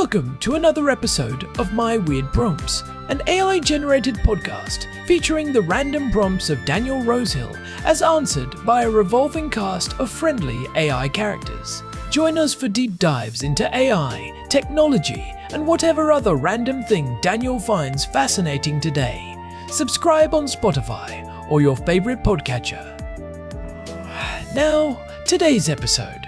Welcome to another episode of My Weird Prompts, an AI-generated podcast featuring the random prompts of Daniel Rosehill as answered by a revolving cast of friendly AI characters. Join us for deep dives into AI, technology, and whatever other random thing Daniel finds fascinating today. Subscribe on Spotify or your favorite podcatcher. Now, today's episode.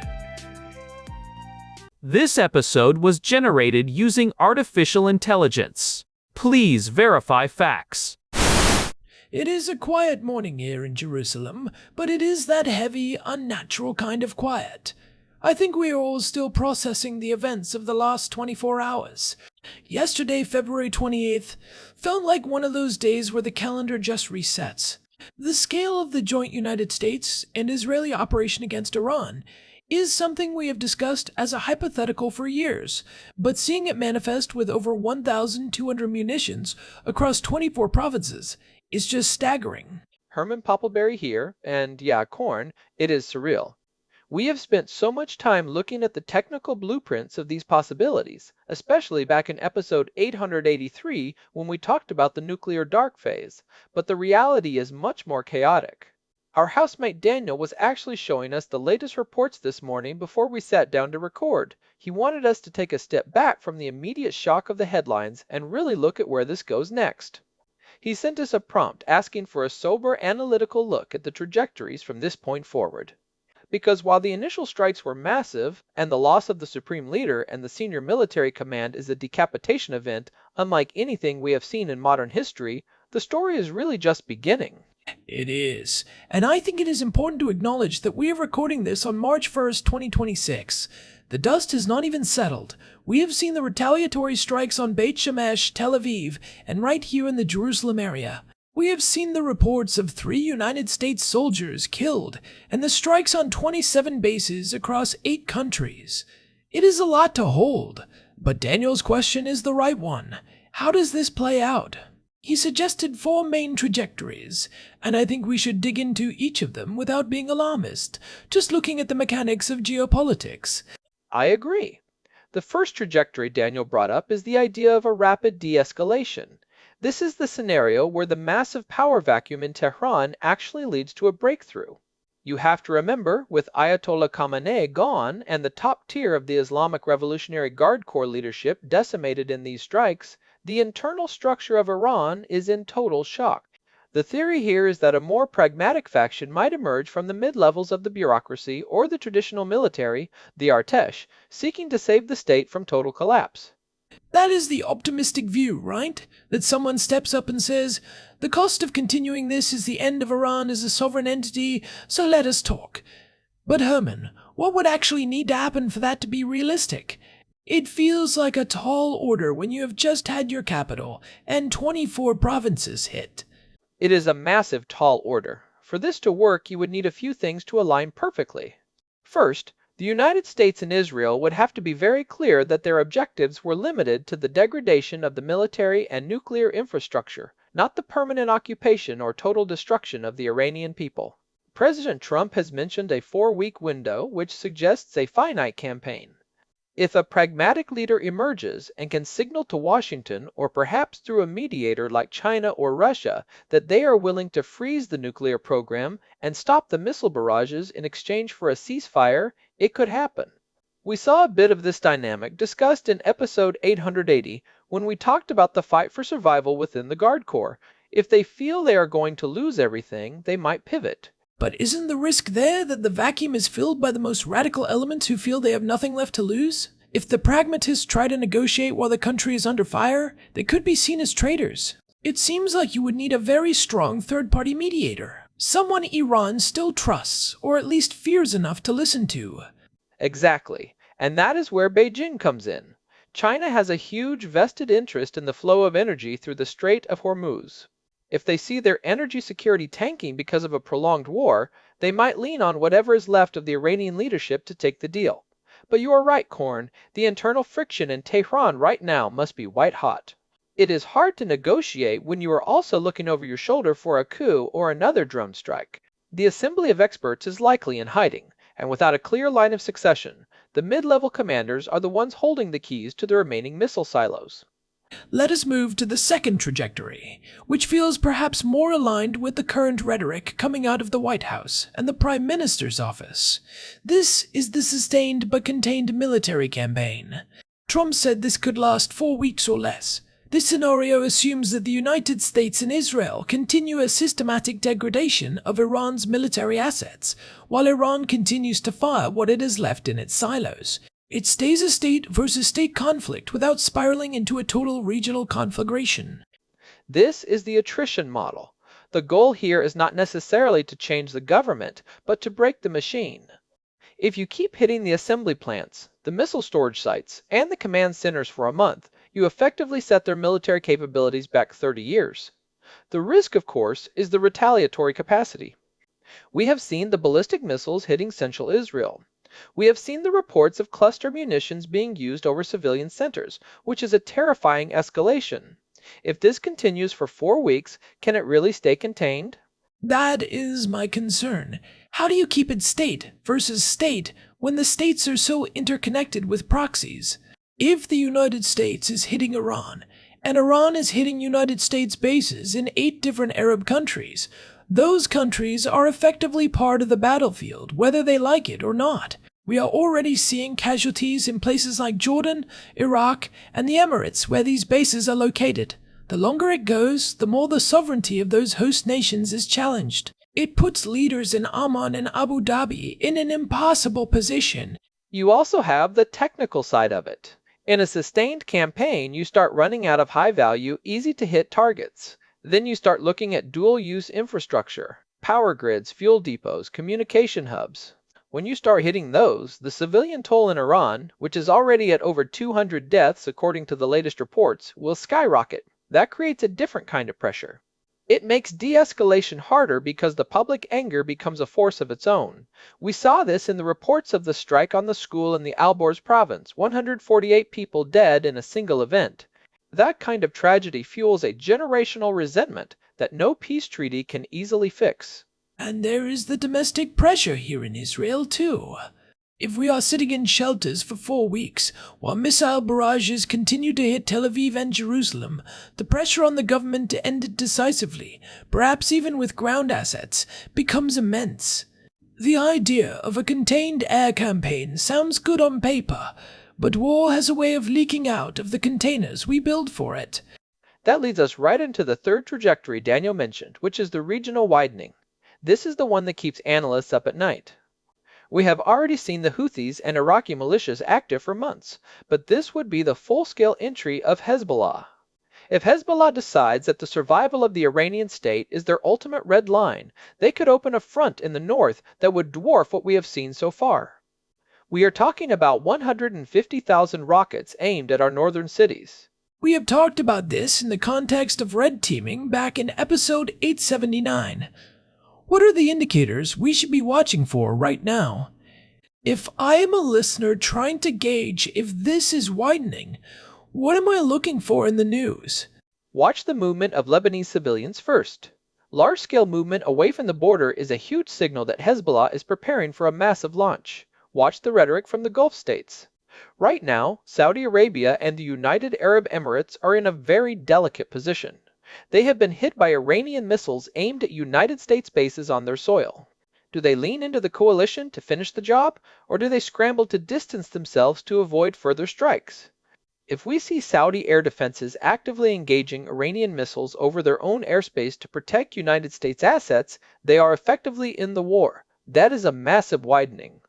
This episode was generated using artificial intelligence. Please verify facts. It is a quiet morning here in Jerusalem, but it is that heavy, unnatural kind of quiet. I think we are all still processing the events of the last 24 hours. Yesterday, February 28th, felt like one of those days where the calendar just resets. The scale of the joint United States and Israeli operation against Iran is something we have discussed as a hypothetical for years, but seeing it manifest with over 1,200 munitions across 24 provinces is just staggering. Herman Poppleberry here, and Corn, it is surreal. We have spent so much time looking at the technical blueprints of these possibilities, especially back in episode 883 when we talked about the nuclear dark phase, but the reality is much more chaotic. Our housemate Daniel was actually showing us the latest reports this morning before we sat down to record. He wanted us to take a step back from the immediate shock of the headlines and really look at where this goes next. He sent us a prompt asking for a sober, analytical look at the trajectories from this point forward. Because while the initial strikes were massive, and the loss of the supreme leader and the senior military command is a decapitation event unlike anything we have seen in modern history, the story is really just beginning. It is, and I think it is important to acknowledge that we are recording this on March 1st, 2026. The dust has not even settled. We have seen the retaliatory strikes on Beit Shemesh, Tel Aviv, and right here in the Jerusalem area. We have seen the reports of 3 United States soldiers killed, and the strikes on 27 bases across 8 countries. It is a lot to hold, but Daniel's question is the right one. How does this play out? He suggested 4 main trajectories, and I think we should dig into each of them without being alarmist, just looking at the mechanics of geopolitics. I agree. The first trajectory Daniel brought up is the idea of a rapid de-escalation. This is the scenario where the massive power vacuum in Tehran actually leads to a breakthrough. You have to remember, with Ayatollah Khamenei gone and the top tier of the Islamic Revolutionary Guard Corps leadership decimated in these strikes, the internal structure of Iran is in total shock. The theory here is that a more pragmatic faction might emerge from the mid-levels of the bureaucracy or the traditional military, the Artesh, seeking to save the state from total collapse. That is the optimistic view, right? That someone steps up and says, the cost of continuing this is the end of Iran as a sovereign entity, so let us talk. But Herman, what would actually need to happen for that to be realistic? It feels like a tall order when you have just had your capital and 24 provinces hit. It is a massive tall order. For this to work, you would need a few things to align perfectly. First, the United States and Israel would have to be very clear that their objectives were limited to the degradation of the military and nuclear infrastructure, not the permanent occupation or total destruction of the Iranian people. President Trump has mentioned a 4-week window, which suggests a finite campaign. If a pragmatic leader emerges and can signal to Washington, or perhaps through a mediator like China or Russia, that they are willing to freeze the nuclear program and stop the missile barrages in exchange for a ceasefire, it could happen. We saw a bit of this dynamic discussed in episode 880 when we talked about the fight for survival within the Guard Corps. If they feel they are going to lose everything, they might pivot. But isn't the risk there that the vacuum is filled by the most radical elements who feel they have nothing left to lose? If the pragmatists try to negotiate while the country is under fire, they could be seen as traitors. It seems like you would need a very strong third-party mediator. Someone Iran still trusts, or at least fears enough to listen to. Exactly. And that is where Beijing comes in. China has a huge vested interest in the flow of energy through the Strait of Hormuz. If they see their energy security tanking because of a prolonged war, they might lean on whatever is left of the Iranian leadership to take the deal. But you are right, Corn. The internal friction in Tehran right now must be white hot. It is hard to negotiate when you are also looking over your shoulder for a coup or another drone strike. The assembly of experts is likely in hiding, and without a clear line of succession, The mid-level commanders are the ones holding the keys to the remaining missile silos. Let us move to the second trajectory, which feels perhaps more aligned with the current rhetoric coming out of the White House and the Prime Minister's office. This is the sustained but contained military campaign. Trump said this could last 4 weeks or less. This scenario assumes that the United States and Israel continue a systematic degradation of Iran's military assets, while Iran continues to fire what it has left in its silos. It stays a state versus state conflict without spiraling into a total regional conflagration. This is the attrition model. The goal here is not necessarily to change the government, but to break the machine. If you keep hitting the assembly plants, the missile storage sites, and the command centers for a month, you effectively set their military capabilities back 30 years. The risk, of course, is the retaliatory capacity. We have seen the ballistic missiles hitting central Israel. We have seen the reports of cluster munitions being used over civilian centers, which is a terrifying escalation. If this continues for 4 weeks, can it really stay contained? That is my concern. How do you keep it state versus state when the states are so interconnected with proxies? If the United States is hitting Iran, and Iran is hitting United States bases in 8 different Arab countries, those countries are effectively part of the battlefield, whether they like it or not. We are already seeing casualties in places like Jordan, Iraq, and the Emirates where these bases are located. The longer it goes, the more the sovereignty of those host nations is challenged. It puts leaders in Amman and Abu Dhabi in an impossible position. You also have the technical side of it. In a sustained campaign, you start running out of high-value, easy-to-hit targets. Then you start looking at dual-use infrastructure, power grids, fuel depots, communication hubs. When you start hitting those, the civilian toll in Iran, which is already at over 200 deaths according to the latest reports, will skyrocket. That creates a different kind of pressure. It makes de-escalation harder because the public anger becomes a force of its own. We saw this in the reports of the strike on the school in the Alborz province, 148 people dead in a single event. That kind of tragedy fuels a generational resentment that no peace treaty can easily fix. And there is the domestic pressure here in Israel, too. If we are sitting in shelters for 4 weeks, while missile barrages continue to hit Tel Aviv and Jerusalem, the pressure on the government to end it decisively, perhaps even with ground assets, becomes immense. The idea of a contained air campaign sounds good on paper, but war has a way of leaking out of the containers we build for it. That leads us right into the third trajectory Daniel mentioned, which is the regional widening. This is the one that keeps analysts up at night. We have already seen the Houthis and Iraqi militias active for months, but this would be the full-scale entry of Hezbollah. If Hezbollah decides that the survival of the Iranian state is their ultimate red line, they could open a front in the north that would dwarf what we have seen so far. We are talking about 150,000 rockets aimed at our northern cities. We have talked about this in the context of red teaming back in episode 879. What are the indicators we should be watching for right now? If I am a listener trying to gauge if this is widening, what am I looking for in the news? Watch the movement of Lebanese civilians first. Large-scale movement away from the border is a huge signal that Hezbollah is preparing for a massive launch. Watch the rhetoric from the Gulf states. Right now, Saudi Arabia and the United Arab Emirates are in a very delicate position. They have been hit by Iranian missiles aimed at United States bases on their soil. Do they lean into the coalition to finish the job, or do they scramble to distance themselves to avoid further strikes? If we see Saudi air defenses actively engaging Iranian missiles over their own airspace to protect United States assets, they are effectively in the war. That is a massive widening.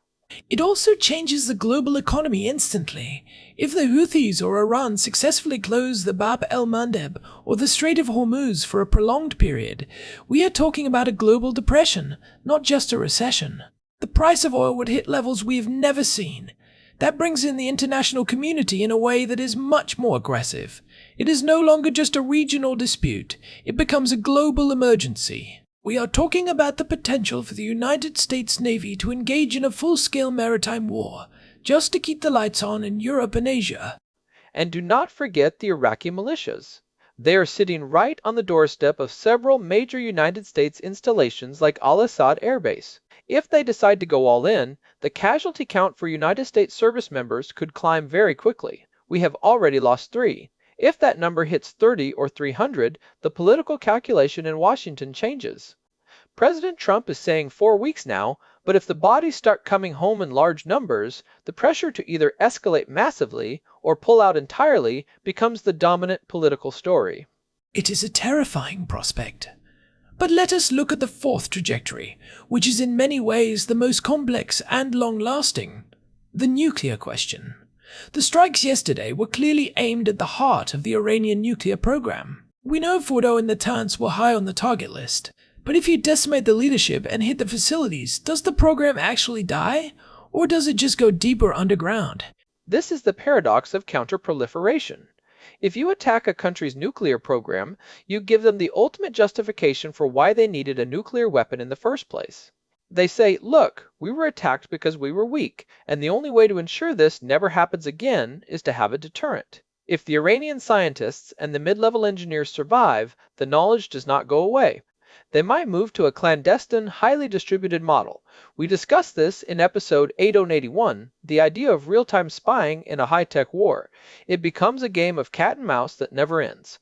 It also changes the global economy instantly. If the Houthis or Iran successfully close the Bab el-Mandeb or the Strait of Hormuz for a prolonged period, we are talking about a global depression, not just a recession. The price of oil would hit levels we have never seen. That brings in the international community in a way that is much more aggressive. It is no longer just a regional dispute. It becomes a global emergency. We are talking about the potential for the United States Navy to engage in a full-scale maritime war, just to keep the lights on in Europe and Asia. And do not forget the Iraqi militias. They are sitting right on the doorstep of several major United States installations like Al-Assad Air Base. If they decide to go all in, the casualty count for United States service members could climb very quickly. We have already lost 3. If that number hits 30 or 300, the political calculation in Washington changes. President Trump is saying 4 weeks now, but if the bodies start coming home in large numbers, the pressure to either escalate massively or pull out entirely becomes the dominant political story. It is a terrifying prospect. But let us look at the fourth trajectory, which is in many ways the most complex and long-lasting: the nuclear question. The strikes yesterday were clearly aimed at the heart of the Iranian nuclear program. We know Fordo and the Natanz were high on the target list, but if you decimate the leadership and hit the facilities, does the program actually die, or does it just go deeper underground? This is the paradox of counter-proliferation. If you attack a country's nuclear program, you give them the ultimate justification for why they needed a nuclear weapon in the first place. They say, look, we were attacked because we were weak, and the only way to ensure this never happens again is to have a deterrent. If the Iranian scientists and the mid-level engineers survive, the knowledge does not go away. They might move to a clandestine, highly distributed model. We discussed this in episode 8081, the idea of real-time spying in a high-tech war. It becomes a game of cat and mouse that never ends.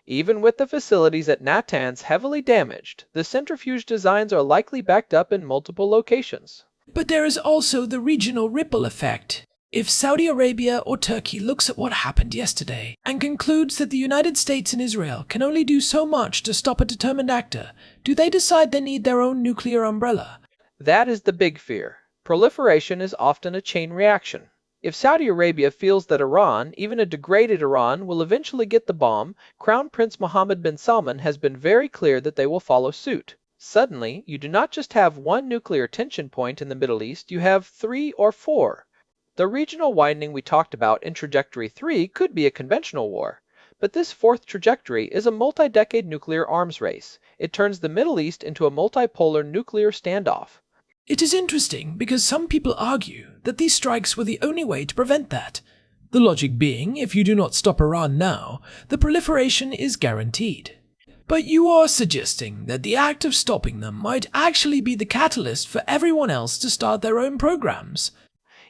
Even with the facilities at Natanz heavily damaged, the centrifuge designs are likely backed up in multiple locations. But there is also the regional ripple effect. If Saudi Arabia or Turkey looks at what happened yesterday and concludes that the United States and Israel can only do so much to stop a determined actor, do they decide they need their own nuclear umbrella? That is the big fear. Proliferation is often a chain reaction. If Saudi Arabia feels that Iran, even a degraded Iran, will eventually get the bomb, Crown Prince Mohammed bin Salman has been very clear that they will follow suit. Suddenly, you do not just have one nuclear tension point in the Middle East, you have 3 or 4. The regional widening we talked about in Trajectory 3 could be a conventional war. But this fourth trajectory is a multi-decade nuclear arms race. It turns the Middle East into a multipolar nuclear standoff. It is interesting because some people argue that these strikes were the only way to prevent that. The logic being, if you do not stop Iran now, the proliferation is guaranteed. But you are suggesting that the act of stopping them might actually be the catalyst for everyone else to start their own programs.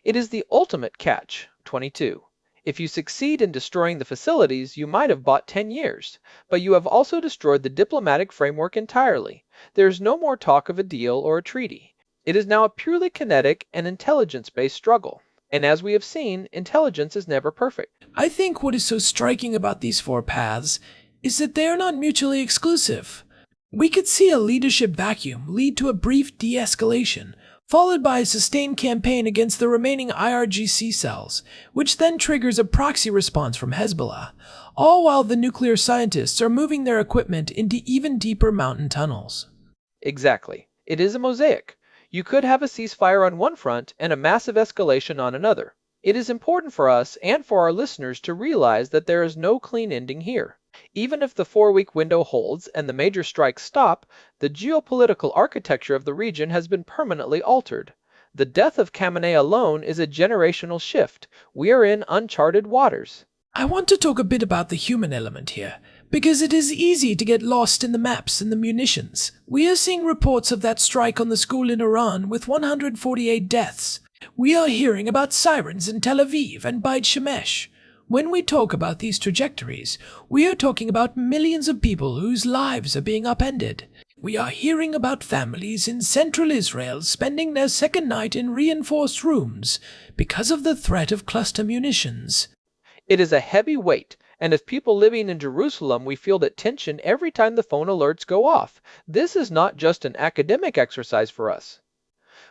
It is the ultimate catch, 22. If you succeed in destroying the facilities, you might have bought 10 years, but you have also destroyed the diplomatic framework entirely. There is no more talk of a deal or a treaty. It is now a purely kinetic and intelligence-based struggle. And as we have seen, intelligence is never perfect. I think what is so striking about these 4 paths is that they are not mutually exclusive. We could see a leadership vacuum lead to a brief de-escalation, followed by a sustained campaign against the remaining IRGC cells, which then triggers a proxy response from Hezbollah, all while the nuclear scientists are moving their equipment into even deeper mountain tunnels. Exactly. It is a mosaic. You could have a ceasefire on one front and a massive escalation on another. It is important for us and for our listeners to realize that there is no clean ending here. Even if the 4-week window holds and the major strikes stop, the geopolitical architecture of the region has been permanently altered. The death of Khamenei alone is a generational shift. We are in uncharted waters. I want to talk a bit about the human element here, because it is easy to get lost in the maps and the munitions. We are seeing reports of that strike on the school in Iran with 148 deaths. We are hearing about sirens in Tel Aviv and Beit Shemesh. When we talk about these trajectories, we are talking about millions of people whose lives are being upended. We are hearing about families in central Israel spending their second night in reinforced rooms because of the threat of cluster munitions. It is a heavy weight, and as people living in Jerusalem, we feel that tension every time the phone alerts go off. This is not just an academic exercise for us.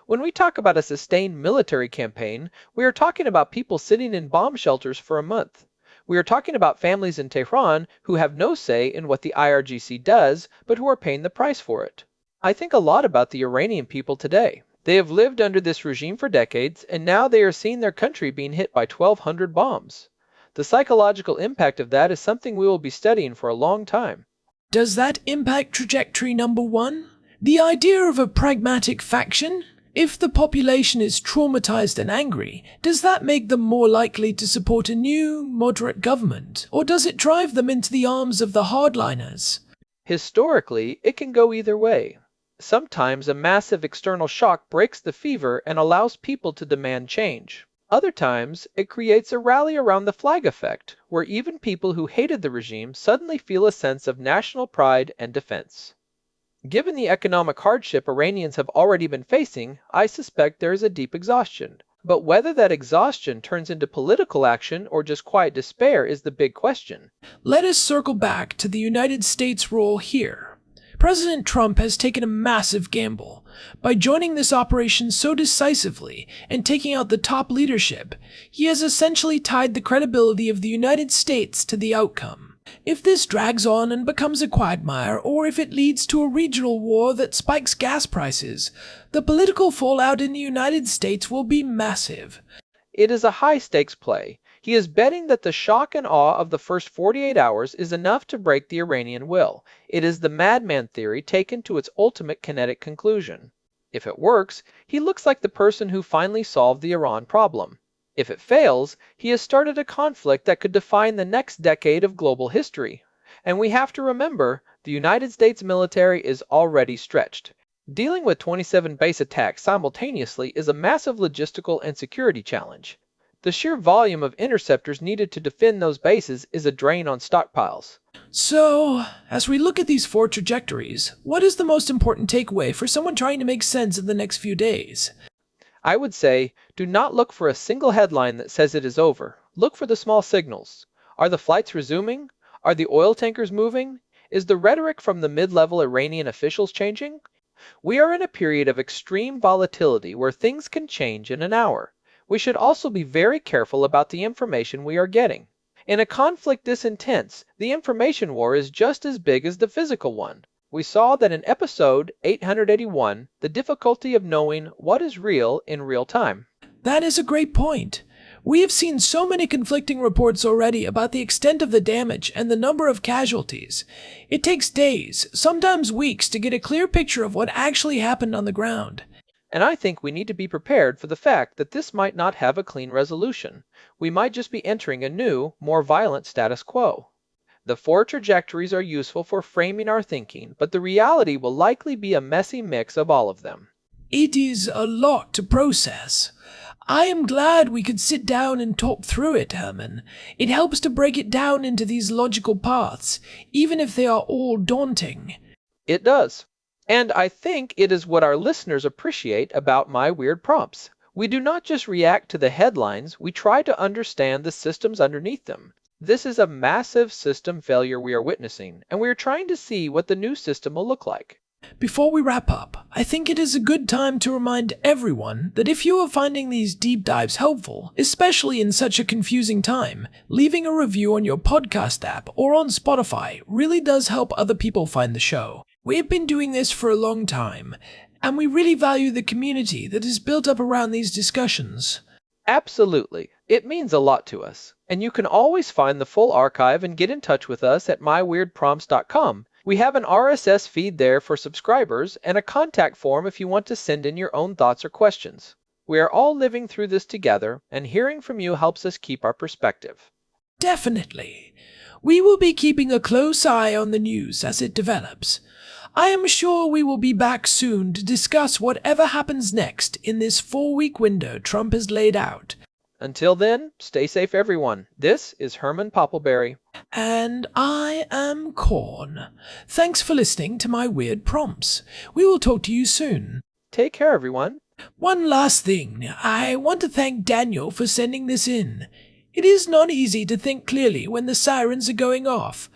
When we talk about a sustained military campaign, we are talking about people sitting in bomb shelters for a month. We are talking about families in Tehran who have no say in what the IRGC does, but who are paying the price for it. I think a lot about the Iranian people today. They have lived under this regime for decades, and now they are seeing their country being hit by 1,200 bombs. The psychological impact of that is something we will be studying for a long time. Does that impact trajectory number 1? The idea of a pragmatic faction? If the population is traumatized and angry, does that make them more likely to support a new, moderate government, or does it drive them into the arms of the hardliners? Historically, it can go either way. Sometimes a massive external shock breaks the fever and allows people to demand change. Other times, it creates a rally around the flag effect, where even people who hated the regime suddenly feel a sense of national pride and defense. Given the economic hardship Iranians have already been facing, I suspect there is a deep exhaustion. But whether that exhaustion turns into political action or just quiet despair is the big question. Let us circle back to the United States' role here. President Trump has taken a massive gamble. By joining this operation so decisively and taking out the top leadership, he has essentially tied the credibility of the United States to the outcome. If this drags on and becomes a quagmire, or if it leads to a regional war that spikes gas prices, the political fallout in the United States will be massive. It is a high-stakes play. He is betting that the shock and awe of the first 48 hours is enough to break the Iranian will. It is the madman theory taken to its ultimate kinetic conclusion. If it works, he looks like the person who finally solved the Iran problem. If it fails, he has started a conflict that could define the next decade of global history. And we have to remember, the United States military is already stretched. Dealing with 27 base attacks simultaneously is a massive logistical and security challenge. The sheer volume of interceptors needed to defend those bases is a drain on stockpiles. So, as we look at these 4 trajectories, what is the most important takeaway for someone trying to make sense of the next few days? I would say, do not look for a single headline that says it is over. Look for the small signals. Are the flights resuming? Are the oil tankers moving? Is the rhetoric from the mid-level Iranian officials changing? We are in a period of extreme volatility where things can change in an hour. We should also be very careful about the information we are getting. In a conflict this intense, the information war is just as big as the physical one. We saw that in episode 881, the difficulty of knowing what is real in real time. That is a great point. We have seen so many conflicting reports already about the extent of the damage and the number of casualties. It takes days, sometimes weeks, to get a clear picture of what actually happened on the ground. And I think we need to be prepared for the fact that this might not have a clean resolution. We might just be entering a new, more violent status quo. The 4 trajectories are useful for framing our thinking, but the reality will likely be a messy mix of all of them. It is a lot to process. I am glad we could sit down and talk through it, Herman. It helps to break it down into these logical paths, even if they are all daunting. It does. And I think it is what our listeners appreciate about my weird prompts. We do not just react to the headlines, we try to understand the systems underneath them. This is a massive system failure we are witnessing, and we are trying to see what the new system will look like. Before we wrap up, I think it is a good time to remind everyone that if you are finding these deep dives helpful, especially in such a confusing time, leaving a review on your podcast app or on Spotify really does help other people find the show. We have been doing this for a long time, and we really value the community that is built up around these discussions. Absolutely. It means a lot to us. And you can always find the full archive and get in touch with us at myweirdprompts.com. We have an RSS feed there for subscribers and a contact form if you want to send in your own thoughts or questions. We are all living through this together, and hearing from you helps us keep our perspective. Definitely. We will be keeping a close eye on the news as it develops. I am sure we will be back soon to discuss whatever happens next in this 4-week window Trump has laid out. Until then, stay safe everyone. This is Herman Poppleberry. And I am Corn. Thanks for listening to my weird prompts. We will talk to you soon. Take care everyone. One last thing. I want to thank Daniel for sending this in. It is not easy to think clearly when the sirens are going off,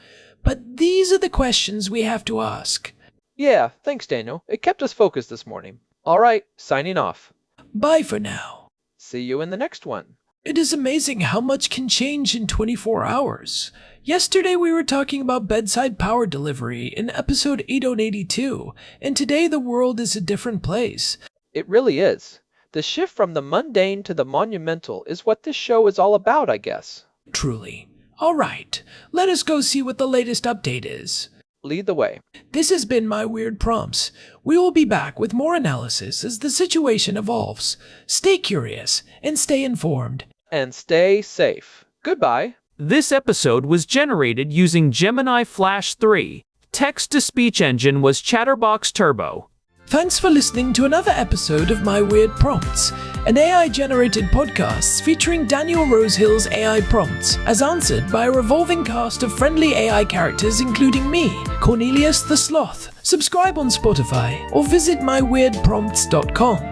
but these are the questions we have to ask. Yeah, thanks Daniel. It kept us focused this morning. Alright, signing off. Bye for now. See you in the next one. It is amazing how much can change in 24 hours. Yesterday we were talking about bedside power delivery in episode 8082, and today the world is a different place. It really is. The shift from the mundane to the monumental is what this show is all about, I guess. Truly. All right, let us go see what the latest update is. Lead the way. This has been My Weird Prompts. We will be back with more analysis as the situation evolves. Stay curious and stay informed. And stay safe. Goodbye. This episode was generated using Gemini Flash 3. Text-to-speech engine was Chatterbox Turbo. Thanks for listening to another episode of My Weird Prompts, an AI-generated podcast featuring Daniel Rosehill's AI prompts, as answered by a revolving cast of friendly AI characters including me, Cornelius the Sloth. Subscribe on Spotify or visit myweirdprompts.com.